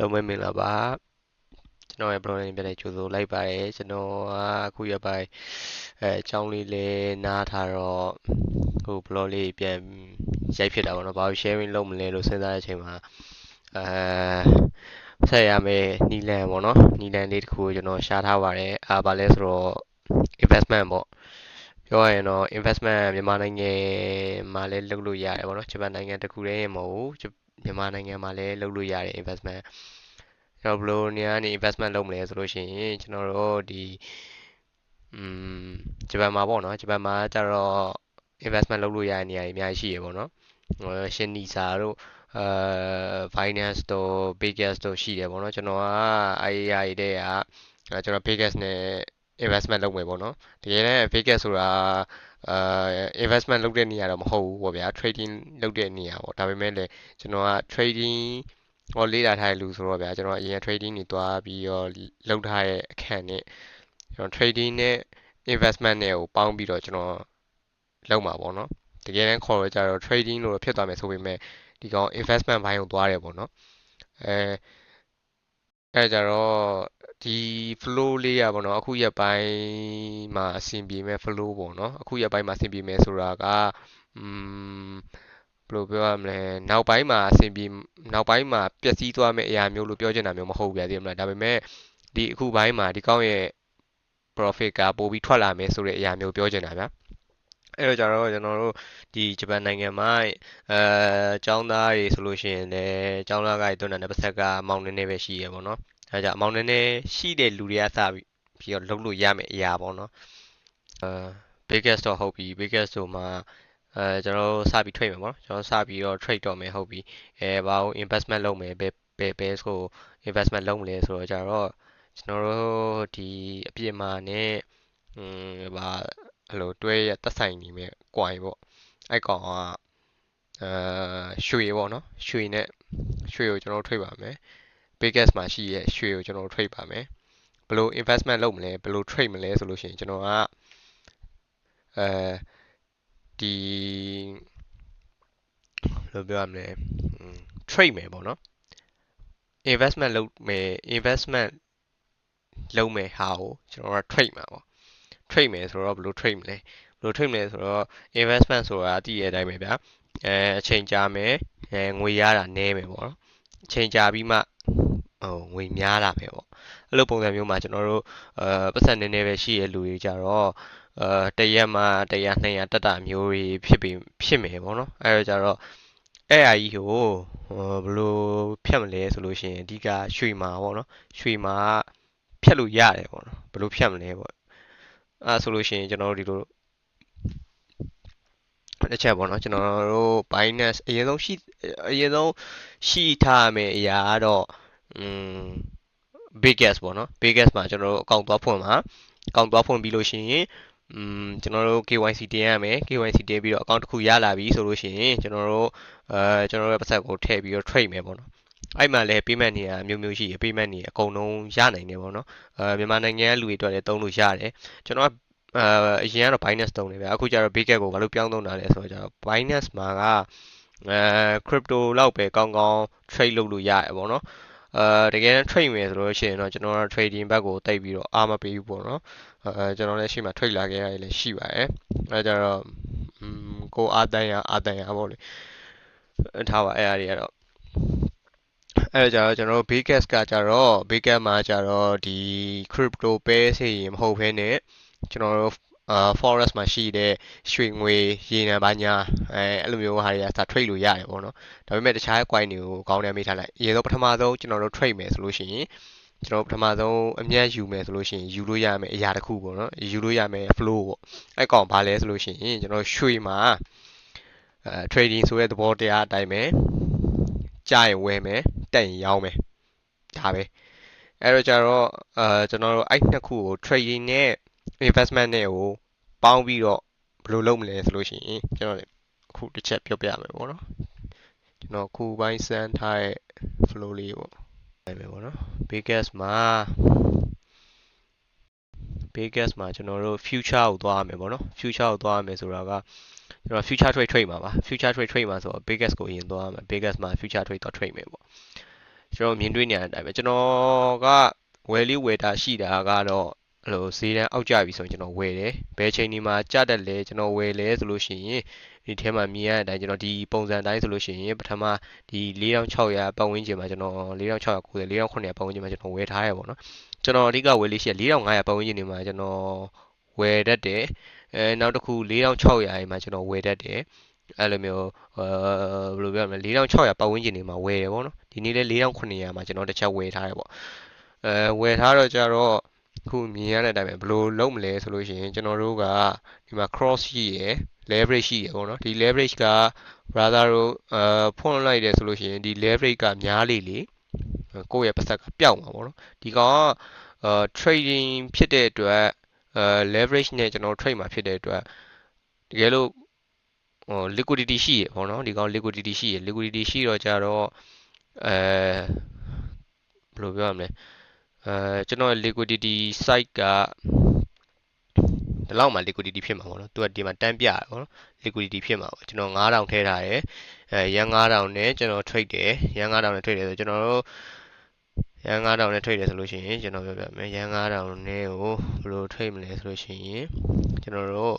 လုံးမင်္ဂလာပါကျွန်တော်ရဲ့ blog လေးပြန်လည်ကြိုဆိုလိုက်ပါတယ်ကျွန်တော်ကအခုရပိုင်းအကြောင်းလေးလေးနားထားတော့ဟို blog လေးပြန်ရိုက်ဖြစ်တာပေါ့နော်ဘာလို့ sharing လုပ်မလဲလို့စဉ်းစားတဲ့အချိန်မှာဆက်ရမယ်နီလန်ပေါ့နော်နီလန်လေးတစ်ခုကိုကျွန်တော်ရှားထားပါတယ်ဘာလဲဆိုတော့ investment ပေါ့ပြောရရင်တော့ investment မြန်မာနိုင်ငံမှာလည်းလုပ်လို့ရတယ်ပေါ့နော်ဂျပန်နိုင်ငံတစ်ခုတည်းရင်မဟုတ်ဘူးမြန်မာနိုင်ငံမှာလည်းလုပ်လို့ရတယ် investment ကျွန်တော်ဘယ်လိုနေရာကနေ investment လုပ်မလဲဆိုလို့ရှိရင်ကျွန်တော်တို့ဒီอืมဂျပန်မှာပေါ့နော်ဂျပန်မှာကျတော့ investment လုပ်လို့ရတဲ့နေရာတွေအများကြီးရှိရပေါ့နော်ရှင် NISA တို့Binance တို့ Biggest တို့ရှိတယ်ပေါ့နော်ကျွန်တော်ကအဲဒီတဲ့ကကျွန်တော် Biggest နဲ့ investment လုပ်မယ်ပေါ့နော်တကယ်တမ်း Biggest ဆိုတာအာ investment လုပ်တဲ့နေရာတော့မဟုတ်ဘူးပေါ့ဗျာ trading လုပ်တဲ့နေရာပေါ့ဒါပေမဲ့လည်းကျွန်တော်က trading ဟောလေ့လာထားတဲ့လူဆိုတော့ဗျာကျွန်တော်အရင် trading တွေတွားပြီးတော့လုပ်ထားတဲ့အခန့်နဲ့ကျွန်တော် trading နဲ့ investment နဲ့ကိုပေါင်းပြီးတော့ကျွန်တော်လုပ်မှာပေါ့နော်တကယ်တမ်းခေါ်တော့ကြတော့ trading လို့ဖြစ်သွားမယ်ဆိုပေမဲ့ဒီကောင် investment ဘိုင်းကိုသွားတယ်ပေါ့နော်အဲအဲကြတော့ဒီ flow လေးရပေါ့နော်အခုရက်ပိုင်းမှာအဆင်ပြေမဲ့ flow ပေါ့နော်အခုရက်ပိုင်းမှာအဆင်ပြေမယ်ဆိုတာကอืมဘယ်လိုပြောရမလဲနောက်ပိုင်းမှာအဆင်ပြေနောက်ပိုင်းမှာပျက်စီးသွားမယ့်အရာမျိုးလို့ပြောချင်တာမျိုးမဟုတ်ဗျာသိမလားဒါပေမဲ့ဒီအခုပိုင်းမှာဒီကောင်းရဲ့ profit ကပိုပြီးထွက်လာမယ်ဆိုတဲ့အရာမျိုးပြောချင်တာဗျာအဲ့တော့ကြတော့ကျွန်တော်တို့ဒီဂျပန်နိုင်ငံမှာကျောင်းသားတွေဆိုလို့ရှိရင်လည်းကျောင်းသားကတွန်းတဲ့ပတ်သက်ကမောင်နေနေပဲရှိရပေါ့နော်အဲကြောင့်မောင်နေနေရှိတဲ့လူတွေကစပြီးတော့လုပ်လို့ရမယ့်အရာပေါ့နော်အဲ biggest တော့ဟုတ်ပြီ biggest ဆိုမှကျွန်တော်တို့စပြီး trade မယ်ပေါ့နော်ကျွန်တော်စပြီးတော့ trade တော့မယ်ဟုတ်ပြီဘာလို့ investment လုပ်မယ်ဘယ်ဆို investment လုပ်မလဲဆိုတော့ကြတော့ကျွန်တော်တို့ဒီအပြစ်မှာနဲ့ဘာအဲ့လိုတွဲရသက်ဆိုင်နေမဲ့ coin ပေါ့အဲ့ကောင်ကရွှေပေါ့နော်ရွှေကိုကျွန်တော်တို့ trade ပါမယ် biggest မှာရှိရဲ့ရွှေကိုကျွန်တော်တို့ trade ပါမယ်ဘယ်လို investment လုပ်မလဲဘယ်လို trade မလဲဆိုလို့ရှိရင်ကျွန်တော်ကဒီဘယ်လိုပြောရမလဲtrade မယ်ပေါ့နော် investment လုပ်မယ်ဟာကိုကျွန်တော်က trade မှာပေါ့ trade မယ်ဆိုတော့ဘယ်လို trade မလဲဆိုတော့ investment ဆိုတာတည်ရတဲ့အတိုင်းပဲဗျာအချိန်ကြာမယ်ငွေရတာနည်းမယ်ပေါ့နော်အချိန်ကြာပြီးမှငွေများလာမယ်ပေါ့အဲ့လိုပုံစံမျိုးမှာကျွန်တော်တို့ပတ်စံနည်းနည်းပဲရှိရလူတွေကြတော့တရက်မှ100 200တက်တာမျိုးတွေဖြစ်မယ်ပေါ့နော်အဲ့တော့ကြတော့အဲ့အကြီးကိုဘယ်လိုဖြတ်မလဲဆိုလို့ရှိရင်အဓိကရွှေမှာပေါ့နော်ရွှေမှာဖြတ်လို့ရတယ်ပေါ့နော်ဘယ်လိုဖြတ်မလဲပေါ့အဲ့ဆိုလို့ရှိရင်ကျွန်တော်တို့ဒီလိုတစ်ချက်ပေါ့နော်ကျွန်တော်တို့ Binance အရင်ဆုံးရှိထားမယ်အရာကတော့อืม biggest ပေါ့နော် biggest မှာကျွန်တော်တို့အကောင့်သွားဖွင့်ပါအကောင့်သွားဖွင့်ပြီးလို့ရှိရင်ကျွန်တော်တို့ KYC တင်ရမယ် KYC တင်ပြီးတော့အကောင့်တစ်ခုရလာပြီဆိုလို့ရှိရင်ကျွန်တော်တို့ကျွန်တော်တို့ရဲ့ပတ်သက်ကိုထည့်ပြီးတော့ trade မယ်ပေါ့နော်အဲ့မှာလည်း payment နေရာမျိုးမျိုးရှိရ payment နေအကုန်လုံးရနိုင်တယ်ပေါ့နော်မြန်မာနိုင်ငံကလူတွေအတွက်လည်းသုံးလို့ရတယ်ကျွန်တော်ကအရင်ကတော့ Binance သုံးတယ်ဗျာအခုကျတော့ Biggest ကိုဘာလို့ပြောင်းသုံးတာလဲဆိုတော့ကျတော့ Binance မှာကcrypto လောက်ပဲကောင်းကောင်း trade လုပ်လို့ရတယ်ပေါ့နော်တကယ်တမ်း trade မယ်ဆိုလို့ရှိရင်တော့ကျွန်တော်က trading ဘက်ကိုတိတ်ပြီးတော့အားမပေးဘူးပေါ့နော်ကျွန်တော်လည်းရှိမှ trade လာခဲ့ရတယ်လည်းရှိပါတယ်အဲကြတော့ကိုအားတန်ရပေါ့လေထားပါအဲ့အရာတွေကတော့အဲ့တော့ကျွန်တော်တို့ Biggest ကကြတော့ Biggest မှာကြတော့ဒီ crypto ပဲစေရင်မဟုတ်ဘဲနဲ့ကျွန်တော်တို့forest မှာရှိတဲ့ရွှေငွေရေနံပါညာအဲ့လိုမျိုးဟာတွေကစ trade လို့ရတယ်ပေါ့နော်ဒါပေမဲ့တခြား coin တွေကိုကောင်းတယ်မေးထားလိုက်ရေတော့ပထမဆုံးကျွန်တော်တို့ trade မယ်ဆိုလို့ရှိရင်ကျွန်တော်ပထမဆုံးအမြတ်ယူမယ်ဆိုလို့ရှိရင်ယူလို့ရမယ်အရာတစ်ခုပေါ့နော်ယူလို့ရမယ် flow ပေါ့အဲ့ကောင်ဘာလဲဆိုလို့ရှိရင်ကျွန်တော်ရွှေမှာtrading ဆိုတဲ့သဘောတရားအတိုင်းပဲကြာရင်ဝယ်မယ်တက်ရင်ရောင်းမယ်ဒါပဲအဲ့တော့ကျတော့ကျွန်တော်တို့အဲ့နှစ်ခုကို trading နဲ့ investment နဲ့ကိုပေါင်းပြီးတော့ဘယ်လိုလုပ်မလဲဆိုလို့ရှိရင်ကျွန်တော်အခုတစ်ချက်ပြောပြမယ်ပေါ့နော်ကျွန်တော်ခုပိုင်းစမ်းထားတဲ့ flow လေးပေါ့အဲ့မယ်ပေါ့နော် Biggest မှာကျွန်တော်တို့ future ကိုသွားရမယ်ပေါ့နော် future ကိုသွားရမယ်ဆိုတာကကျွန်တော် future trade မှာပါ future trade မှာဆိုတော့ Biggest ကိုအရင်သွားရမယ် Biggest မှာ future trade တော့ trade မယ်ပေါ့ ကျွန်တော်မြင်တွေ့နေရတဲ့အတိုင်းပဲကျွန်တော်ကဝယ်လေးဝယ်တာရှိတာကတော့အဲ့လိုဈေးတန်းအောက်ကျပြီဆိုရင်ကျွန်တော်ဝယ်တယ်ဘယ်ချိန်ဒီမှာကျတတ်လဲကျွန်တော်ဝယ်လဲဆိုလို့ရှိရင်ဒီထဲမှာမြင်ရတဲ့အတိုင်းကျွန်တော်ဒီပုံစံတိုင်းဆိုလို့ရှိရင်ပထမဒီ4600ပတ်ဝန်းကျင်မှာကျွန်တော်4690 4900ပတ်ဝန်းကျင်မှာကျွန်တော်ဝယ်ထားရပါတော့ကျွန်တော်အဓိကဝယ်လေးရှိ4500ပတ်ဝန်းကျင်နေမှာကျွန်တော်ဝယ်တတ်တယ်နောက်တစ်ခု4600အိမ်မှာကျွန်တော်ဝယ်တတ်တယ်အဲ့လိုမျိုးဘယ်လိုပြောမလဲ4600ပတ်ဝန်းကျင်နေမှာဝယ်တယ်ပေါ့နော်ဒီနေ့လဲ4900မှာကျွန်တော်တစ်ချက်ဝယ်ထားတယ်ပေါ့ဝယ်ထားတော့ကြတော့ခုမြင်ရတဲ့အတိုင်းပဲဘယ်လိုလုပ်မလဲဆိုလို့ရှိရင်ကျွန်တော်တို့ကဒီမှာ cross ရှိရယ် leverage ရှိရယ်ပေါ့နော်ဒီ leverage က brother တို့ဖွင့်လိုက်တယ်ဆိုလို့ရှိရင်ဒီ leverage ကများလေလေကိုယ့်ရဲ့ပတ်သက်ကပျောက်မှာပေါ့နော်ဒီကောင်ကtrading ဖြစ်တဲ့အတွက် leverage နဲ့ကျွန်တော် trade မှာဖြစ်တဲ့အတွက်တကယ်လို့liquidity ရှိရပေါ့နော်ဒီကောင် liquidity ရှိရ liquidity ရှိတော့ကြတော့ဘယ်လိုပြောရမလဲကျွန်တော် liquidity site ကဒီလောက်မှ liquidity ဖြစ်မှာပေါ့နော်သူကဒီမှာတန်းပြရပေါ့နော် liquidity ဖြစ်မှာပေါ့ကျွန်တော်9000ထည့်ထားတယ်ရန်9000နဲ့ကျွန်တော် trade တယ်ရန်9000နဲ့ trade တယ်ဆိုကျွန်တော်တို့ရန်9000နဲ့ trade တယ်ဆိုလို့ရှိရင်ကျွန်တော်ပြောပြမယ်ရန်9000နဲ့ကိုဘယ်လို trade မလဲဆိုလို့ရှိရင်ကျွန်တော်တို့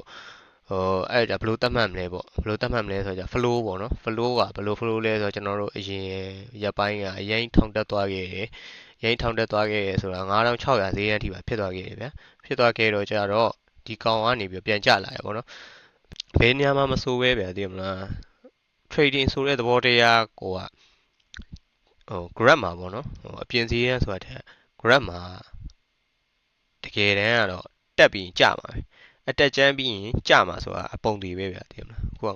အဲ့ဒါဘယ်လိုသတ်မှတ်မလဲပေါ့ဘယ်လိုသတ်မှတ်မလဲဆိုတော့ flow ပေါ့နော် flow ကဘယ်လို flow လဲဆိုတော့ကျွန်တော်တို့အရင်ရက်ပိုင်းကအရင်ထောင်တက်သွားခဲ့တယ်ရင်ထောင်တက်သွားခဲ့ရဆိုတာ9600ဈေးရန်ထိပါဖြစ်သွားခဲ့တယ်ဗျာဖြစ်သွားခဲ့တော့ကြတော့ဒီကောင်ကနေပြီးပြန်ကျလာရပေါ့နော်ဘယ်နေရာမှာမဆိုပဲဗျာသိမလား trading ဆိုတဲ့သဘောတရားကိုကgrab မှာပေါ့နော်အပြင်ဈေးရန်ဆိုတာတဲ့ grab မှာတကယ်တမ်းကတော့တက်ပြီးကျမှာပဲအတက်ကျမ်းပြီးရင်ကျမှာဆိုတာအပုံသေးပဲဗျာသိမလားခုက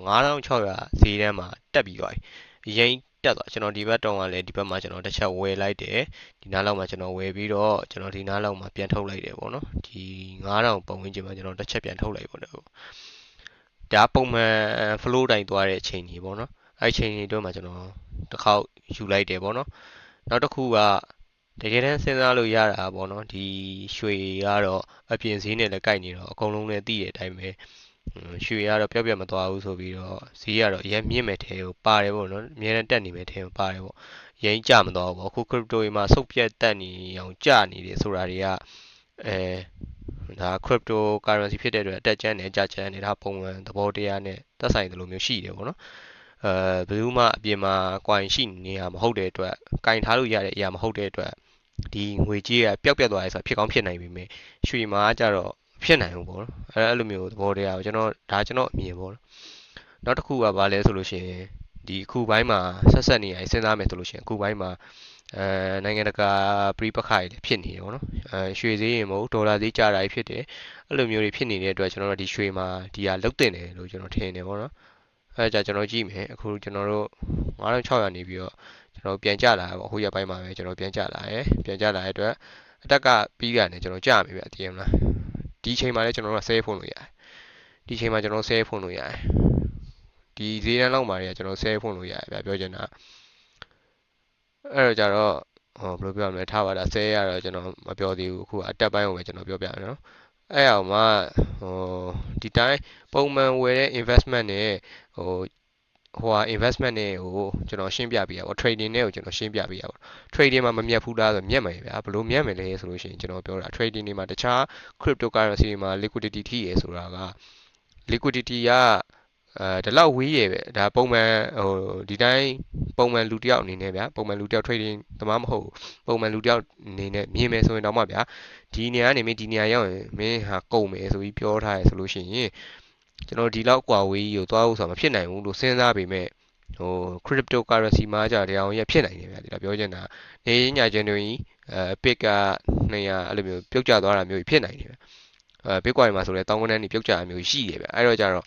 9600ဈေးတန်းမှာတက်ပြီးသွားပြီရင်တက်သွားကျွန်တော်ဒီဘက်တုံးကလည်းဒီဘက်မှာကျွန်တော်တစ်ချက်ဝယ်လိုက်တယ်ဒီနားလောက်မှာကျွန်တော်ဝယ်ပြီးတော့ကျွန်တော်ဒီနားလောက်မှာပြန်ထုတ်လိုက်တယ်ပေါ့နော်ဒီ9000ပုံဝင်ချင်းမှာကျွန်တော်တစ်ချက်ပြန်ထုတ်လိုက်ပေါ့နော်ဒါပုံမှန် flow တိုင်းသွားတဲ့အချိန်ကြီးပေါ့နော်အဲ့အချိန်ကြီးတို့မှာကျွန်တော်တစ်ခေါက်ယူလိုက်တယ်ပေါ့နော်နောက်တစ်ခုကတကယ်တမ်းစဉ်းစားလို့ရတာပေါ့နော်ဒီရွှေကတော့အပြင်ဈေးနဲ့လည်းကိုက်နေတော့အကုန်လုံးလည်းသိတဲ့အတိုင်းပဲရွှေကတော့ပျောက်ပြတ်မသွားဘူးဆိုပြီးတော့ဈေးကတော့အရင်မြင့်မဲ့ထဲကိုပါတယ်ပေါ့နော်အများနဲ့တက်နေမဲ့ထဲကိုပါတယ်ပေါ့ရင်းကြမသွားဘူးပေါ့အခု crypto တွေမှာဆုတ်ပြတ်တက်နေအောင်ကျနေတယ်ဆိုတာတွေကဒါ crypto currency ဖြစ်တဲ့အတွက်အတက်ကျန်းနေအကျကျန်းနေဒါပုံမှန်သဘောတရားနဲ့သက်ဆိုင်တယ်လို့မျိုးရှိတယ်ပေါ့နော်ဘယ်သူမှအပြင်မှာ coin ရှိနေရမဟုတ်တဲ့အတွက်ကင်ထားလို့ရတဲ့အရာမဟုတ်တဲ့အတွက်ဒီငွေကြေးကပျောက်ပြတ်သွားရဲဆိုတာဖြစ်ကောင်းဖြစ်နိုင်ပြီမယ်ရွှေမှာကြတော့ဖြစ်နိုင်ဘူးပေါ့နော်အဲ့လိုမျိုးသဘောတရားကိုကျွန်တော်အမြင်ပေါ့နော်နောက်တစ်ခုကဘာလဲဆိုလို့ရှိရင်ဒီအခုပိုင်းမှာဆက်ဆက်နေရစဉ်းစားမယ်ဆိုလို့ရှိရင်အခုပိုင်းမှာနိုင်ငံတကာပြိပခါတွေဖြစ်နေတယ်ပေါ့နော်ရွှေဈေးရင်မဟုတ်ဒေါ်လာဈေးကျတာဖြစ်တယ်အဲ့လိုမျိုးတွေဖြစ်နေတဲ့အတွက်ကျွန်တော်တို့ဒီရွှေမှာဒီဟာလုတ်တင်တယ်လို့ကျွန်တော်ထင်တယ်ပေါ့နော်အဲ့ဒါကျွန်တော်ကြည့်မယ်အခုကျွန်တော်တို့9600နေပြီးတော့ကျွန်တော်ပြန်ကြလာပေါ့အခုရက်ပိုင်းမှာပဲကျွန်တော်ပြန်ကြလာရယ်ပြန်ကြလာတဲ့အတွက်အတက်ကပြီးရတယ်ကျွန်တော်ကြာပြီဗျအတင်မလားဒီအချိန်မှာလည်းကျွန်တော်တို့ဆဲဖုန်းလို့ရတယ်ဒီအချိန်မှာကျွန်တော်ဆဲဖုန်းလို့ရတယ်ဒီဈေးတန်းလောက်မှာတွေကကျွန်တော်ဆဲဖုန်းလို့ရတယ်ဗျပြောချင်တာအဲ့တော့ကြတော့ဘယ်လိုပြောရမလဲထားပါတာဆဲရတော့ကျွန်တော်မပြောသေးဘူးအခုအတက်ပိုင်းကိုပဲကျွန်တော်ပြောပြမယ်နော်အဲ့အောင်မှဒီတိုင်းပုံမှန်ဝယ်တဲ့ investment နဲ့investment နဲ့ကျွန်တော်ရှင်းပြပေးရပါ trading နဲ့ကိုကျွန်တော်ရှင်းပြပေးရပါ trading မှာမမြတ်ဘူးလားဆိုမြတ်မယ်ဗျာဘလို့မြတ်မယ်လဲဆိုလို့ရှိရင်ကျွန်တော်ပြောတာ trading တွေမှာတခြား cryptocurrency တွေမှာ liquidity ထိရဆိုတာက liquidity ကဒီလောက်ဝေးရပဲဒါပုံမှန်ဒီတိုင်းပုံမှန်လူတယောက်အနေနဲ့ဗျာပုံမှန်လူတယောက် trading သမားမဟုတ်ပုံမှန်လူတယောက်အနေနဲ့မြင်မယ်ဆိုရင်တော့မှဗျာဒီနေရာကနေမင်းဒီနေရာရောက်ရင်မင်းဟာကုန်မယ်ဆိုပြီးပြောထားရဆိုလို့ရှိရင်ကျွန်တော်ဒီလောက်ကွာဝေးကြီးကိုသွားဖို့ဆိုတာမဖြစ်နိုင်ဘူးလို့စဉ်းစားပေမဲ့cryptocurrency မှာကြာတရားအောင်ရဖြစ်နိုင်တယ်ဗျာဒီလိုပြောချင်တာနေညချင်းတွေpick က200အဲ့လိုမျိုးပြုတ်ကျသွားတာမျိုးဖြစ်နိုင်တယ်ဗျာBitcoin မှာဆိုလဲတောင်းကန်းနေပြုတ်ကျတာမျိုးရှိတယ်ဗျအဲ့တော့ကြတော့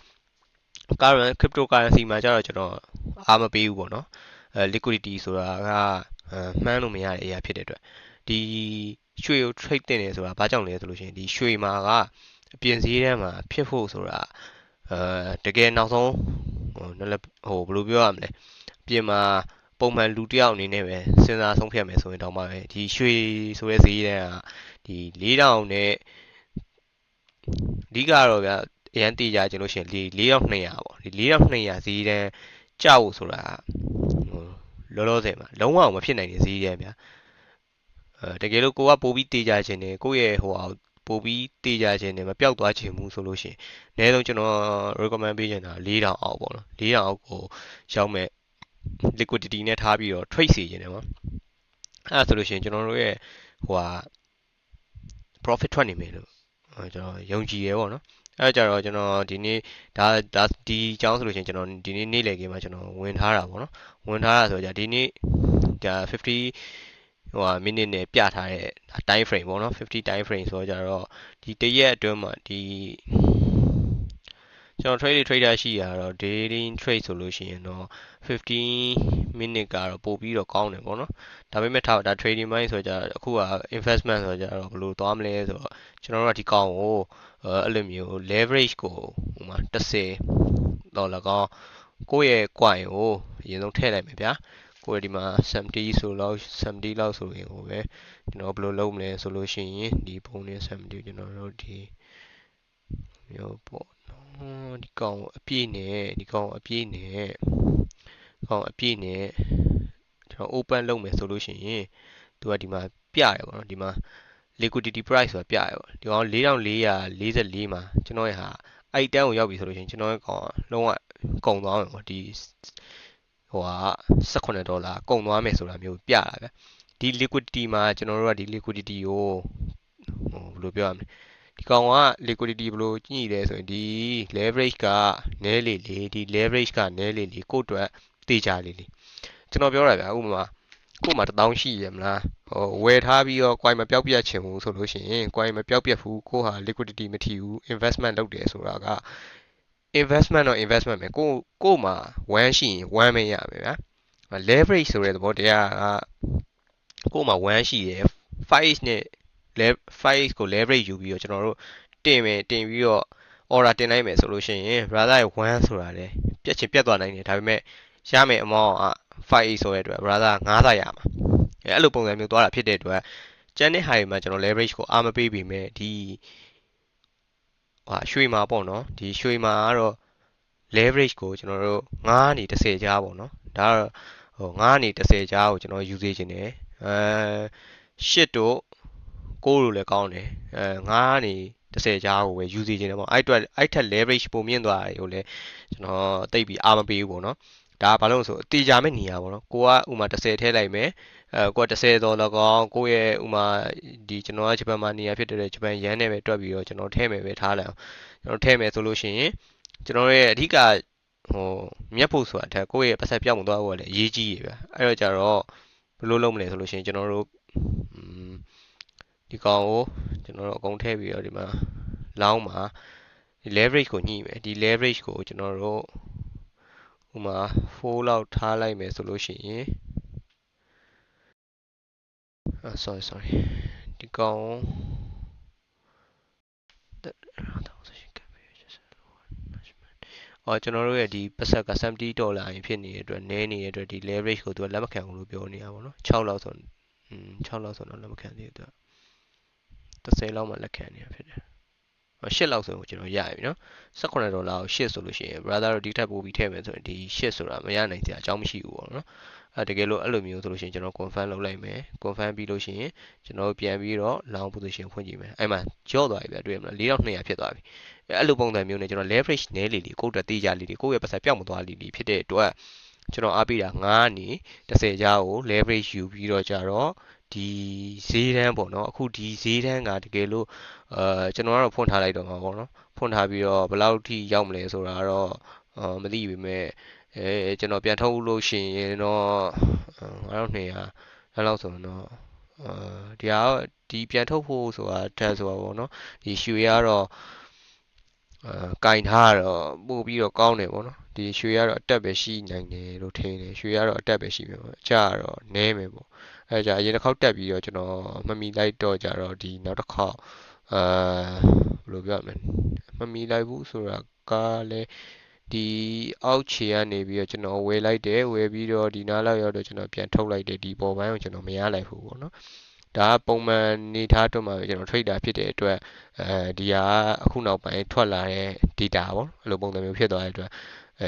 current cryptocurrency မှာကျတော့ကျွန်တော်အားမပေးဘူးပေါ့နော်liquidity ဆိုတာကမှန်းလို့မရတဲ့အရာဖြစ်တဲ့အတွက်ဒီရွှေကို trade တင်နေဆိုတာဘာကြောင့်လဲဆိုလို့ရှိရင်ဒီရွှေမှာကအပြင်ဈေးထဲမှာဖြစ်ဖို့ဆိုတာတကယ်နောက်ဆုံးဘယ်လိုပြောရမလဲပြင်မှာပုံမှန်လူတယောက်အနေနဲ့ပဲစဉ်းစားဆုံးဖြတ်မယ်ဆိုရင်တော့မှပဲဒီရွှေဆိုတဲ့ဈေးတန်းကဒီ4000နဲ့အဓိကတော့ဗျာအရန်တေးကြခြင်းလို့ရှိရင်4200ပေါ့ဒီ4200ဈေးတန်းကျဖို့ဆိုတာ လောလောဆယ်မှာလုံးဝမဖြစ်နိုင်တဲ့ဈေးရဲဗျာတကယ်လို့ကိုကပိုပြီးတေးကြခြင်းနဲ့ကိုယ့်ရဲ့ဟိုဟာပိုပြီးတေးကြခြင်းနဲ့မပျောက်သွားခြင်းဘူးဆိုလို့ရှိရင်အနည်းဆုံးကျွန်တော် recommend ပေးချင်တာ4000အောက်ပေါ့နော်4000အောက်ကိုရောက်မဲ့ liquidity နဲ့ထားပြီးတော့ trade စီခြင်းတယ်ပေါ့အဲ့ဒါဆိုလို့ရှိရင်ကျွန်တော်တို့ရဲ့ဟိုဟာ profit ထွက်နေမယ်လို့ကျွန်တော်ယုံကြည်ရဲပေါ့နော်အဲ့ကြတော့ကျွန်တော်ဒီနေ့ဒါဒီအကြောင်းဆိုလို့ရှိရင်ကျွန်တော်ဒီနေ့နေ့လည်ခင်းမှာကျွန်တော်ဝင်ထားတာပေါ့နော်ဝင်ထားတာဆိုကြဒီနေ့ဒါ50ဟိုဟာ minute နဲ့ပြထားတဲ့ time frame ပေါ့နော်50 time frame ဆိုတော့ကြတော့ဒီတရက်အတွင်းမှာဒီကျွန်တော် trader ရှိရတော့ daily trade ဆိုလို့ရှိရင်တော့15 minute ကတော့ပို့ပြီးတော့ကောင်းတယ်ပေါ့နော်ဒါပေမဲ့ဒါ trading mind ဆိုကြတော့အခုက investment ဆိုကြတော့ဘယ်လိုသွားမလဲဆိုတော့ကျွန်တော်တို့ကဒီကောင်ကိုအဲ့လိုမျိုး leverage ကိုဟိုမှာ10တော့၎င်းကိုယ့်ရဲ့ coin ကိုအရင်ဆုံးထည့်လိုက်မယ်ဗျာကိုယ်ဒီမှာ70ဆိုလောက်70လောက်ဆိုရင်ဟိုပဲကျွန်တော်ဘယ်လိုလုပ်မလဲဆိုလို့ရှိရင်ဒီပုံနဲ့70ကျွန်တော်တို့ဒီမျိုးပေါ့နော်ဒီကောင်အပြည့်နဲ့ဒီကောင်အပြည့်နဲ့ကျွန်တော် open လုပ်မယ်ဆိုလို့ရှိရင်သူကဒီမှာပြရပါတော့ဒီမှာ liquidity price ဆိုတာပြရပါဒီကောင်4444မှာကျွန်တော်ရဲ့ဟာအဲ့တန်းကိုရောက်ပြီဆိုလို့ရှိရင်ကျွန်တော်ရဲ့ကောင်လုံးဝကုန်သွားမယ်ပေါ့ဒီဟိုဟာ18ဒေါ်လာကုန်သွားမယ်ဆိုတာမျိုးပြတာဗျဒီ liquidity မှာကျွန်တော်တို့ကဒီ liquidity ကိုဟိုဘယ်လိုပြောရမလဲဒီကောင်က liquidity ဘယ်လိုညှိလဲဆိုရင်ဒီ leverage ကနည်းလေလေဒီ leverage ကနည်းလေလေကိုယ့်အတွက်တေချာလေလေကျွန်တော်ပြောတာဗျာဥပမာကို့မှာ1000ရှိရမလားဟိုဝယ်ထားပြီးတော့ coin မပြောက်ပြတ်ချင်ဘူးဆိုလို့ရှိရင် coin မပြောက်ပြတ်ဘူးကိုဟာ liquidity မထီဘူး investment လုပ်တယ်ဆိုတာက investment တော့ investment ပဲကို့မှာ1ရှိရင်1ပဲရမယ်ဗျာ leverage ဆိုတဲ့သဘောတရားကကို့မှာ1ရှိရယ်5နဲ့5ကို leverage ယူပြီးတော့ကျွန်တော်တို့တင်ပြီးတော့ order တင်လိုက်မယ်ဆိုလို့ရှိရင် brother ရဲ့1ဆိုတာလေပြတ်ချင်ပြတ်သွားနိုင်တယ်ဒါပေမဲ့ရမယ်အမောင်းက5ဆိုတဲ့အတွက် brother 9သာရမှာအဲ့လိုပုံစံမျိုးသွားတာဖြစ်တဲ့အတွက်ကျန်တဲ့ဟာတွေမှာကျွန်တော် leverage ကိုအားမပေးပေမဲ့ဒီဟာရွှေမှာပေါ့နော်ဒီရွှေမှာကတော့ leverage ကိုကျွန်တော်တို့9နေ10ကြားပေါ့နော်ဒါကတော့ဟို9နေ10ကြားကိုကျွန်တော်ယူစေချင်တယ်8တို့6တို့လည်းကောင်းတယ်9နေ10ကြားကိုပဲယူစီခြင်းတယ်ပေါ့အဲ့အတွက်အဲ့ထက် leverage ပုံမြင့်သွားတယ်ကိုလည်းကျွန်တော်တိတ်ပြီးအားမပေးဘူးပေါ့နော်ဒါဘာလို့ဆိုအတေချာမဲ့နေရပါတော့ကိုကဥမာ10ထည့်လိုက်မယ်ကိုက10တော့လကောင်းကိုရဲ့ဥမာဒီကျွန်တော်ကဂျပန်မှာနေရဖြစ်တဲ့ဂျပန်ယန်းနဲ့ပဲတွက်ပြီးတော့ကျွန်တော်ထည့်မယ်ပဲထားလိုက်အောင်ကျွန်တော်ထည့်မယ်ဆိုလို့ရှိရင်ကျွန်တော်ရဲ့အဓိကဟိုမြတ်ဖို့ဆိုတာအထက်ကိုယ့်ရဲ့ပတ်သက်ပြောင်းမသွားဘူးလေအရေးကြီးရပဲအဲ့တော့ကြတော့ဘယ်လိုလုပ်မလဲဆိုလို့ရှိရင်ကျွန်တော်တို့ဒီကောင်ကိုကျွန်တော်တို့အကုန်ထည့်ပြီးတော့ဒီမှာလောင်းမှာဒီ leverage ကိုညှိမယ်ဒီ leverage ကိုကျွန်တော်တို့ဥမာ4လောက်ထားလိုက်မယ်ဆိုလို့ရှိရင်sorry ဒီကောင်ကျွန်တော်တို့ရဲ့ဒီပတ်ဆက်က70ဒေါ်လာရင်ဖြစ်နေတဲ့အတွက်နည်းနေတဲ့အတွက်ဒီ leverage ကိုသူကလက်မခံဘူးလို့ပြောနေတာပေါ့နော်6လောက်ဆို6လောက်ဆိုတော့လက်မခံသေးဘူးသူ10လောက်မှလက်ခံနေတာဖြစ်တယ်8လောက်ဆိုရင်ကျွန်တော်ရပြီနော်18ဒေါ်လာကို8ဆိုလို့ရှိရင် brother တို့ဒီထက်ပိုပြီးထည့်မယ်ဆိုရင်ဒီ8ဆိုတာမရနိုင်စရာအကြောင်းမရှိဘူးပေါ့နော်တကယ်လို့အဲ့လိုမျိုးဆိုလို့ရှိရင်ကျွန်တော် confirm လုပ်လိုက်မယ် confirm ပြီးလို့ရှိရင်ကျွန်တော်ပြန်ပြီးတော့ long position ဖွင့်ကြည့်မယ်အဲ့မှာကြော့သွားပြီဗျတွေ့ရမလား4200ဖြစ်သွားပြီအဲ့လိုပုံစံမျိုးနဲ့ကျွန်တော် leverage နည်းလေလေကိုယ့်အတွက်တေးကြလေလေကိုယ့်ရဲ့ပတ်စံပြောက်မသွားလေလေဖြစ်တဲ့အတွက်ကျွန်တော်အားပေးတာ9နေ10ကြားကို leverage ယူပြီးတော့ကြတော့ဒီဈေးတန်းပေါ့နော်အခုဒီဈေးတန်းကတကယ်လို့ကျွန်တော်ကတော့ဖွင့်ထားလိုက်တော့မှာပေါ့နော်ဖွင့်ထားပြီးတော့ဘယ်လောက်ထိရောက်မလဲဆိုတာတော့မသိပေမဲ့ကျွန်တော်ပြန်ထုတ်လို့ရှိရင်တော့9200အဲ့လောက်ဆိုတော့ဒီဟာဒီပြန်ထုတ်ဖို့ဆိုတာတက်ဆိုတာပေါ့နော်ဒီရွှေကတော့ကင်ထားတော့ပို့ပြီးတော့ကောင်းတယ်ပေါ့နော်ဒီရွှေကတော့အတက်ပဲရှိနိုင်တယ်လို့ထင်တယ်ရွှေကတော့အတက်ပဲရှိမယ်ပေါ့အကျကတော့နည်းမယ်ပေါ့အဲကြအရင်တစ်ခေါက်တက်ပြီးတော့ကျွန်တော်မမီလိုက်တော့ကြတော့ဒီနောက်တစ်ခေါက်ဘယ်လိုပြောရမလဲမမီလိုက်ဘူးဆိုတာကလည်းဒီအောက်ခြေကနေပြီးတော့ကျွန်တော်ဝယ်လိုက်တယ်ဝယ်ပြီးတော့ဒီနားလောက်ရောက်တော့ကျွန်တော်ပြန်ထုတ်လိုက်တယ်ဒီပေါ်ပိုင်းကိုကျွန်တော်မရလိုက်ဘူးပေါ့နော်ဒါကပုံမှန်နေထားတော့မှကျွန်တော် trader ဖြစ်တဲ့အတွက်ဒီဟာအခုနောက်ပိုင်းထွက်လာတဲ့ data ပေါ့အဲ့လိုပုံစံမျိုးဖြစ်သွားတဲ့အတွက်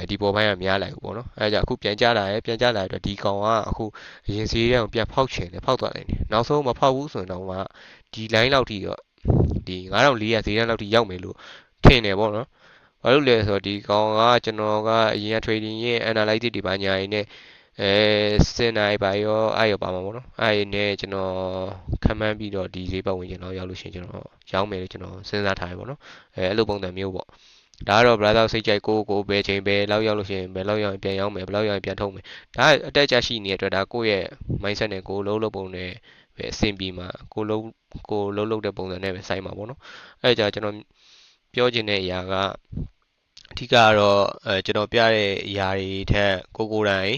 ဒီပေါ်ပိုင်းကများလိုက်ဘူးပေါ့နော်အဲကြောင့်အခုပြန်ကျလာတယ်ပြန်ကျလာတဲ့အတွက်ဒီကောင်ကအခုအရင်ဈေးထဲကိုပြန်ဖောက်ချင်တယ်ဖောက်သွားတယ်နောက်ဆုံးမဖောက်ဘူးဆိုရင်တော့ဒီ line လောက်ထိတော့ဒီ9400ဈေးတန်းလောက်ထိရောက်မယ်လို့ထင်တယ်ပေါ့နော်ဘာလို့လဲဆိုတော့ဒီကောင်ကကျွန်တော်ကအရင်က trading ရဲ့ analysis တွေပါညာရင်းနဲ့စစ်နိုင်ပါရောအဲ့ရောပါမှာပေါ့နော်အဲ့နဲ့ကျွန်တော်ခံမှန်းပြီးတော့ဒီဈေးပတ်ဝန်းကျင်တော့ရောက်လို့ရှိရင်ကျွန်တော်ရောင်းမယ်လို့ကျွန်တော်စဉ်းစားထားတယ်ပေါ့နော်အဲ့လိုပုံစံမျိုးပေါ့ဒါကတော့ brother စိတ်ကြိုက်ကိုဘယ်ချိန်ပဲလောက်ရောက်လို့ရှိရင်ဘယ်လောက်ရောက်ရင်ပြန်ရောင်းမယ်ဘယ်လောက်ရောက်ရင်ပြန်ထုတ်မယ်ဒါအတက်အကျရှိနေတဲ့အတွက်ဒါကိုယ့်ရဲ့ mindset နဲ့ကိုယ်လုံးပုံနဲ့ပဲအဆင်ပြေမှာကိုလုံးတဲ့ပုံစံနဲ့ပဲစိုက်မှာပေါ့နော်အဲ့ကြကျွန်တော်ပြောချင်တဲ့အရာကအဓိကကတော့ကျွန်တော်ပြတဲ့အရာတွေထက်ကိုယ်တိုင်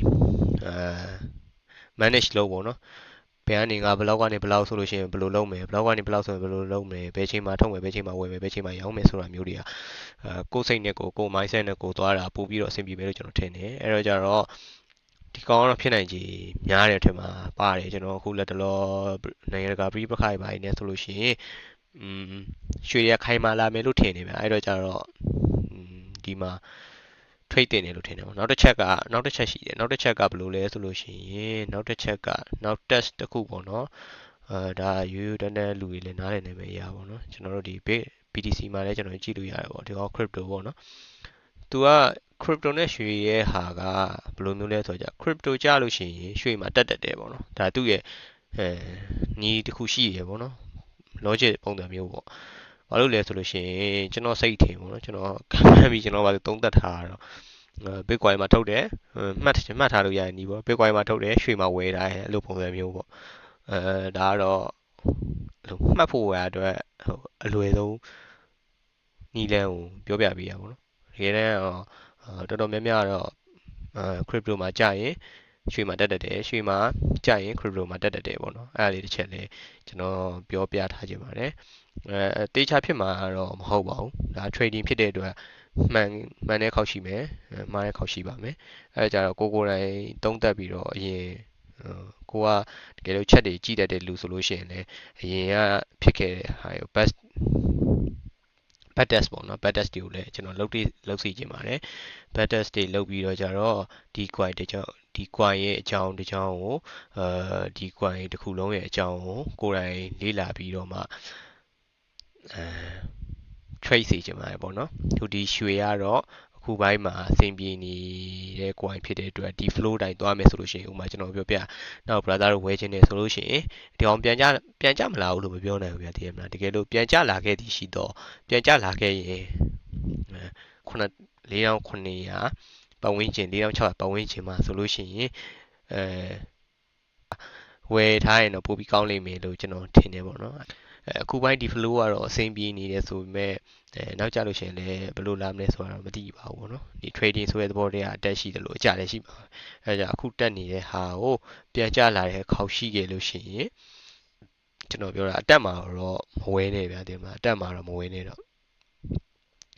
manage လုပ်ပေါ့နော်ဘယ်ကနေဘယ်လောက်ကနေဘယ်လောက်ဆိုလို့ရှိရင်ဘယ်လိုလုပ်မယ်ဘယ်လောက်ကနေဘယ်လောက်ဆိုရင်ဘယ်လိုလုပ်မယ်ဘယ်ချိန်မှာထုတ်မယ်ဘယ်ချိန်မှာဝယ်မယ်ဘယ်ချိန်မှာရောင်းမယ်ဆိုတာမျိုးတွေကကိုယ်စိတ်နဲ့ကိုယ် mindset နဲ့ကိုယ်သွားတာပို့ပြီးတော့အဆင်ပြေမယ်လို့ကျွန်တော်ထင်တယ်အဲ့တော့ကြတော့ဒီကောင်ကတော့ဖြစ်နိုင်ခြေများတယ်ထင်မှာပါတယ်ကျွန်တော်အခုလက်တလောနိုင်ငံတကာပြည်ပခါတွေပါနေဆိုလို့ရှိရင်ရွှေရခိုင်မာလာမယ်လို့ထင်နေဗျအဲ့တော့ကြတော့ဒီမှာ trade တင်တယ်လို့ထင်တယ်ပေါ့နောက်တစ်ချက်ရှိတယ်နောက်တစ်ချက်ကဘယ်လိုလဲဆိုလို့ရှိရင်နောက်တစ်ချက်ကနောက် test တစ်ခုပေါ့နော်ဒါရိုးရိုးတန်းတန်းလူတွေလည်းနားလည်နိုင်မယ့်အရာပေါ့နော်ကျွန်တော်တို့ဒီ BTC မှာလည်းကျွန်တော်ကြည့်လို့ရတယ်ပေါ့ဒီကောင် crypto ပေါ့နော်သူက crypto နဲ့ရွှေရဲ့ဟာကဘယ်လိုမျိုးလဲဆိုတော့ crypto ကြလို့ရှိရင်ရွှေမှာတက်တယ်ပေါ့နော်ဒါသူ့ရဲ့ညီတစ်ခုရှိရပေါ့နော် logic ပုံစံမျိုးပေါ့ဘာလို့လဲဆိုလို့ရှိရင်ကျွန်တော်စိတ်ထင်ပေါ့နော်ကျွန်တော်ခံမှန်းပြီးကျွန်တော်ဘာလို့သုံးသပ်ထားတော့Bitcoin မှာထုတ်တယ်မှတ်ထားလို့ရရင်ဒီပေါ့ Bitcoin မှာထုတ်တယ်ရွှေမှာဝယ်တာအဲ့လိုပုံစံမျိုးပေါ့ဒါကတော့မှတ်ဖို့ရအတွက်အလွယ်ဆုံးနီလန်းကိုပြောပြပေးရပါတော့တကယ်တမ်းတော်တော်များများတော့crypto မှာကြာရင်ရွှေမှာတက်တယ်ရွှေမှာကြာရင် crypto မှာတက်တယ်ပေါ့နော်အဲ့ဒါလေးတစ်ချက်လေးကျွန်တော်ပြောပြထားခြင်းပါတယ်တေချာဖြစ်မှာတော့မဟုတ်ပါဘူးဒါ trading ဖြစ်တဲ့အတွက်မှန်တဲ့ခေါက်ရှိမယ်မှားတဲ့ခေါက်ရှိပါမယ်အဲကြတော့ကိုယ်တိုင်သုံးသပ်ပြီးတော့အရင်ကိုကတကယ်လို့ချက်တွေကြည့်တတ်တဲ့လူဆိုလို့ရှိရင်လည်းအရင်ကဖြစ်ခဲ့တဲ့ဟာကို bad test ပေါ့နော် bad test တွေကိုလည်းကျွန်တော်လုပ်စီခြင်းပါတယ် bad test တွေလုပ်ပြီးတော့ကြတော့ဒီ coin တကြောင်ဒီ coin ရဲ့အကြောင်းတစ်ကြောင်းကိုဒီ coin တစ်ခုလုံးရဲ့အကြောင်းကိုကိုယ်တိုင်လေ့လာပြီးတော့မှtrade စီခြင်းပါတယ်ပေါ့နော်သူဒီရွှေကတော့အခုပိုင်းမှာအဆင်ပြေနေတဲ့ coin ဖြစ်တဲ့အတွက်ဒီ flow တိုင်းသွားမယ်ဆိုလို့ရှိရင်ဥပမာကျွန်တော်ပြောပြနောက် brother တို့ဝယ်ခြင်းနေဆိုလို့ရှိရင်ဒီအောင်ပြန်ကြမလာဘူးလို့မပြောနိုင်ဘူးဗျာတကယ်မလားတကယ်လို့ပြန်ကြလာခဲ့သည်ရှိတော့ပြန်ကြလာခဲ့ရင်4900ပတ်ဝန်းကျင်4600ပတ်ဝန်းကျင်မှာဆိုလို့ရှိရင်ဝယ်ထားရင်တော့ပိုပြီးကောင်းလိမ့်မယ်လို့ကျွန်တော်ထင်တယ်ပေါ့နော်အခုပိုင်းဒီ flow ကတော့အဆင်ပြေနေတယ်ဆိုပေမဲ့နောက်ကြလို့ရှိရင်လည်းဘယ်လိုလာမလဲဆိုတာတော့မသိပါဘူးပေါ့နော်ဒီ trading ဆိုတဲ့သဘောတရားအတက်ရှိတယ်လို့အကြလည်းရှိပါအဲကြောင့်အခုတက်နေတဲ့ဟာကိုပြန်ကျလာတဲ့ခေါက်ရှိခဲ့လို့ရှိရင်ကျွန်တော်ပြောတာအတက်မှာတော့မဝဲနဲ့ဗျာဒီမှာအတက်မှာတော့မဝဲနဲ့တော့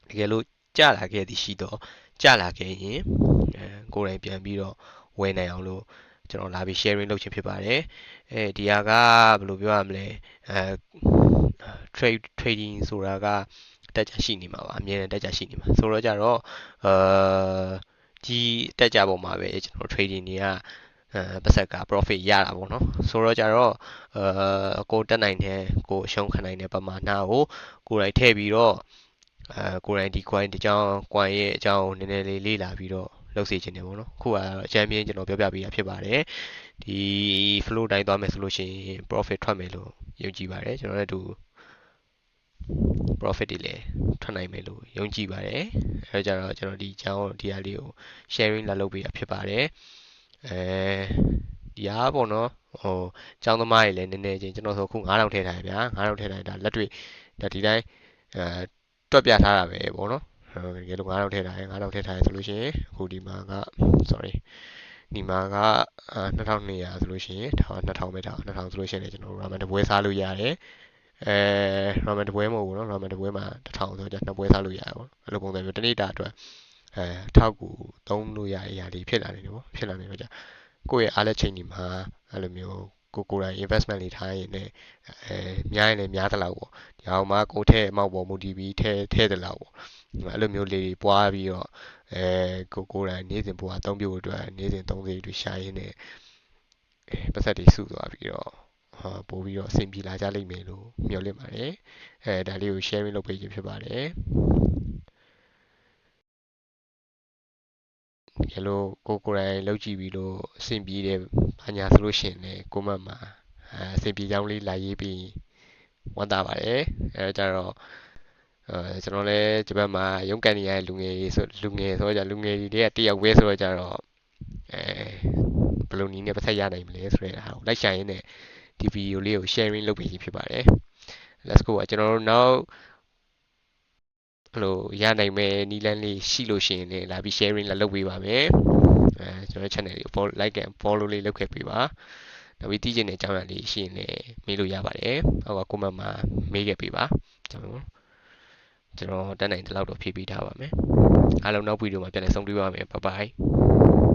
တကယ်လို့ကျလာခဲ့သည်ရှိတော့ကျလာခဲ့ရင်ကိုယ်တိုင်ပြန်ပြီးတော့ဝယ်နိုင်အောင်လို့ကျွန်တော်လာပြီး sharing လုပ်ခြင်းဖြစ်ပါတယ်ဒီဟာကဘယ်လိုပြောရမလဲtrading ဆိုတာကတက်ကြရှိနေမှာပါအမြဲတမ်းတက်ကြရှိနေမှာဆိုတော့ကြတော့ကြီးတက်ကြပုံမှာပဲကျွန်တော် trading တွေကပတ်ဆက်က profit ရတာပေါ့နော်ဆိုတော့ကြတော့ကိုတက်နိုင်တဲ့ကိုအရှုံးခံနိုင်တဲ့ပမာဏကိုကိုယ်တိုင်ထည့်ပြီးတော့ကိုယ်တိုင်ဒီ coin တကြောင် coin ရဲ့အကြောင်းနည်းနည်းလေးလေ့လာပြီးတော့လုပ်စေချင်တယ်ပေါ့နော်ခုကတော့အချမ်းပြင်းကျွန်တော်ပြောပြပေးတာဖြစ်ပါတယ်ဒီ flow တိုင်းသွားမယ်ဆိုလို့ရှိရင် profit ထွက်မယ်လို့ယုံကြည်ပါတယ်ကျွန်တော်လည်း profit တွေလည်းထွက်နိုင်မယ်လို့ယုံကြည်ပါတယ်အဲဒါကြတော့ကျွန်တော်ဒီအကြောင်းဒီဟာလေးကို sharing လာလုပ်ပေးတာဖြစ်ပါတယ်ဒီဟာပေါ့နော်ကျောင်းသမားတွေလည်းနည်းနည်းချင်းကျွန်တော်ဆိုခု9000ထည့်ထားတယ်ဗျာ9000ထည့်ထားတယ်ဒါလက်တွေ့ဒါဒီတိုင်းတွက်ပြထားတာပဲပေါ့နော်တကယ်လို့9000ထည့်ထားတယ်9000ထည့်ထားတယ်ဆိုလို့ရှိရင်အခုဒီမှာက sorry ဒီမှာက2200ဆိုလို့ရှိရင်2000ပဲထား2000ဆိုလို့ရှိရင်လည်းကျွန်တော် ramen တစ်ပွဲစားလို့ရတယ်ramen တစ်ပွဲမဟုတ်ဘူးเนาะ ramen တစ်ပွဲမှာ1000ဆိုတော့နှစ်ပွဲစားလို့ရတယ်ပေါ့အဲ့လိုပုံစံမျိုးတနေ့တာအတွက်ထောက်ကူသုံးလို့ရတဲ့အရာတွေဖြစ်လာနေတယ်ပေါ့ဖြစ်လာနေတော့ကြာကိုယ့်ရဲ့အားလက်ချိန်ဒီမှာအဲ့လိုမျိုးကိုယ်တိုင် investment လေးထားရင်လည်းများရင်လည်းများသလောက်ပေါ့ဒီအောင်မှာကိုယ်ထဲအမောက်ပေါ်မူတည်ပြီးထဲသလောက်ပေါ့ အဲ့လိုမျိုးလေးတွေပွားပြီးတော့ကိုယ်တိုင်နေ့စဉ်ဘဝအသုံးပြုဖို့အတွက်နေ့စဉ်သုံးစရိတ်တွေရှာရင်းနဲ့ပတ်သက်တွေစုသွားပြီးတော့ပို့ပြီးတော့အဆင်ပြေလာကြလိမ့်မယ်လို့မျှော်လင့်ပါတယ်ဒါလေးကို sharing လုပ်ပေးခြင်းဖြစ်ပါတယ်ဒီလိုကိုယ်တိုင်လုပ်ကြည့်ပြီးလို့အဆင်ပြေတယ်ဘာညာဆိုလို့ရှိရင်လည်းကိုမတ်မှာအဆင်ပြေကြောင်းလေးလာရေးပြီးဝမ်းသာပါတယ်ကြတော့ကျွန်တော်လည်းဒီဘက်မှာရုန်းကန်နေရတဲ့လူငယ်ဆိုတော့လူငယ်တွေကတယောက်ပဲဆိုတော့ကြတော့ဘယ်လိုနည်းနဲ့ပတ်သက်ရနိုင်မလဲဆိုတဲ့ဟာကိုလိုက်ရှာရင်းနဲ့ဒီဗီဒီယိုလေးကို sharing လုပ်ပေးခြင်းဖြစ်ပါတယ် let's go ကျွန်တော်တို့နောက်အဲ့လိုရနိုင်မဲ့နီးလန်းလေးရှိလို့ရှိရင်လည်းလာပြီး sharing လာလုပ်ပေးပါမယ်ကျွန်တော် channel လေးကို follow like and follow လေးလုပ်ခဲ့ပေးပါနောက်ပြီးသိချင်တဲ့အကြောင်းအရာလေးရှိရင်လည်းမေးလို့ရပါတယ်ဟောက comment မှာမေးခဲ့ပေးပါကျွန်တော်တက်နိုင်တဲ့လောက်တော့ဖြည့်ပေးထားပါမယ်အားလုံးနောက်ဗီဒီယိုမှာပြန်လည်ဆုံတွေ့ပါမယ် bye bye